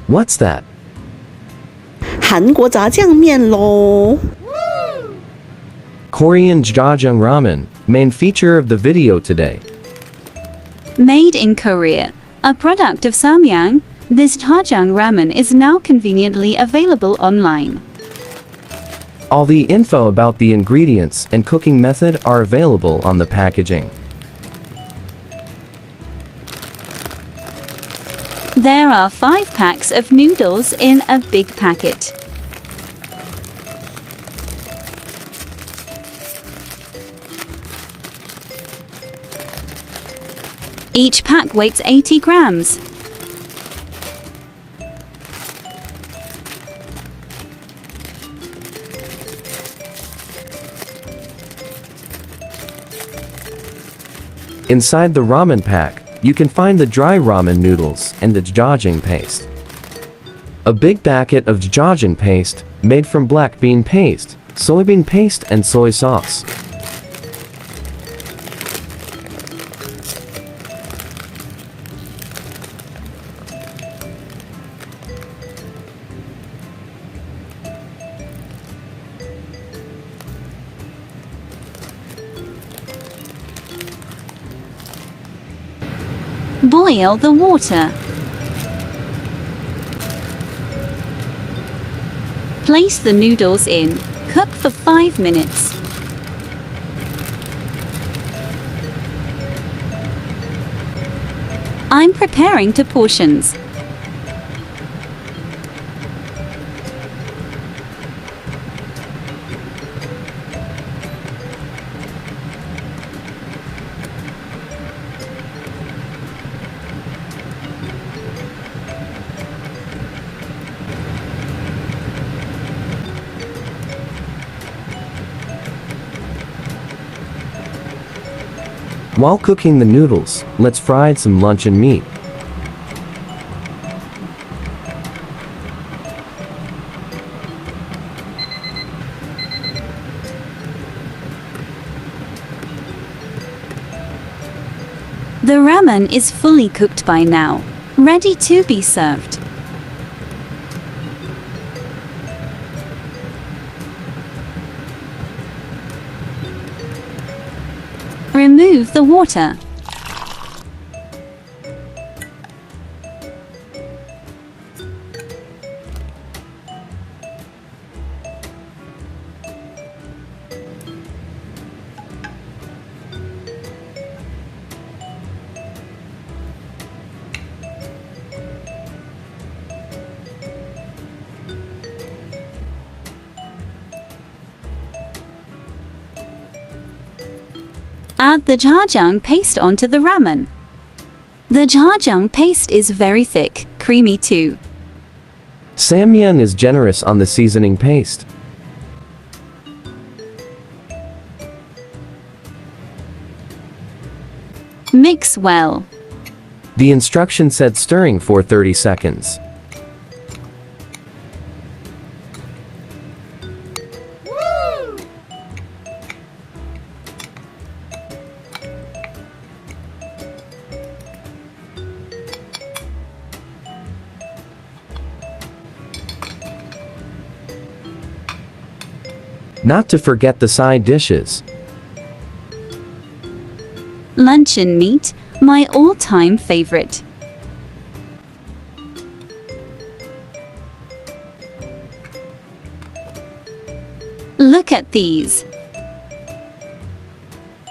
What's that? 韩国炸酱面咯。Korean Jjajang Ramen, main feature of the video today. Made in Korea, a product of SAMYANG, this Jjajang Ramen is now conveniently available online. All the info about the ingredients and cooking method are available on the packaging. There are 5 packs of noodles in a big packet. Each pack weighs 80 grams. Inside the ramen pack, you can find the dry ramen noodles and the jjajang paste. A big packet of jjajang paste, made from black bean paste, soybean paste and soy sauce. Boil the water. Place the noodles in. Cook for 5 minutes. I'm preparing to portions. While cooking the noodles, let's fry some luncheon meat. The ramen is fully cooked by now, ready to be served. Remove the water. Add the jjajang paste onto the ramen. The jjajang paste is very thick, creamy too. SAMYANG is generous on the seasoning paste. Mix well. The instruction said stirring for 30 seconds. Not to forget the side dishes. Luncheon meat, my all-time favorite. Look at these.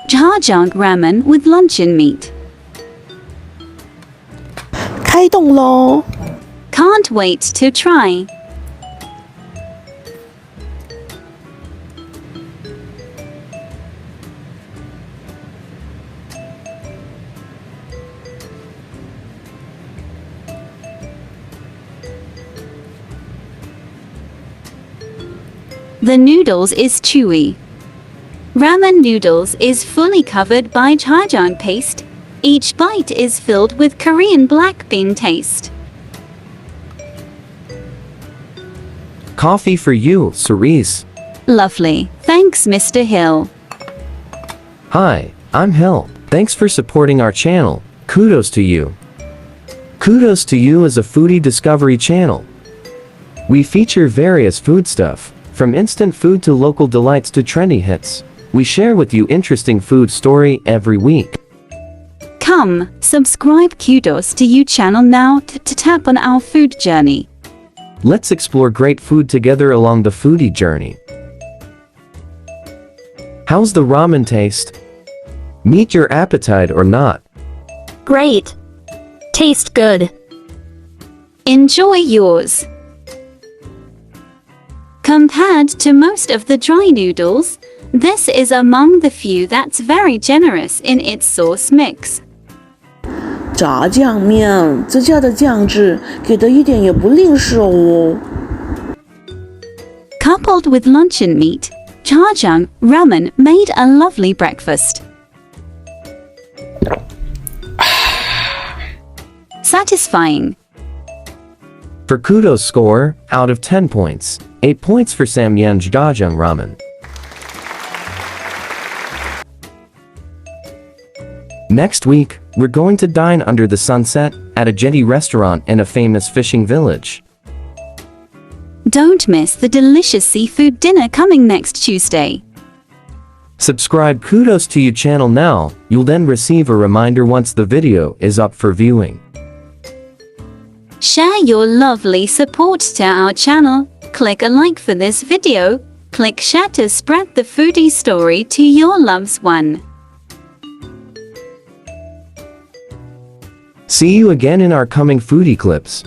Jjajang ramen with luncheon meat. 开动咯！ Can't wait to try. The noodles is chewy. Ramen noodles is fully covered by jjajang paste. Each bite is filled with Korean black bean taste. Coffee for you, Cerise. Lovely. Thanks, Mr. Hill. Hi, I'm Hill. Thanks for supporting our channel. Kudos to you. Kudos2U is a foodie discovery channel. We feature various foodstuff, from instant food to local delights to trendy hits. We share with you interesting food story every week. Come, subscribe Kudos2U channel now to tap on our food journey. Let's explore great food together along the foodie journey. How's the ramen taste? Meet your appetite or not? Great. Taste good. Enjoy yours. Compared to most of the dry noodles, this is among the few that's very generous in its sauce mix. 炸酱面这家的酱汁给的一点也不吝啬哦。Coupled with luncheon meat, Jjajang Ramen made a lovely breakfast. Satisfying. For Kudos score, out of 10 points, 8 points for SAMYANG Jjajang Ramen. Next week, we're going to dine under the sunset at a jetty restaurant in a famous fishing village. Don't miss the delicious seafood dinner coming next Tuesday. Subscribe Kudos2U channel now, you'll then receive a reminder once the video is up for viewing. Share your lovely support to our channel, click a like for this video, click share to spread the foodie story to your loved one. See you again in our coming foodie clips.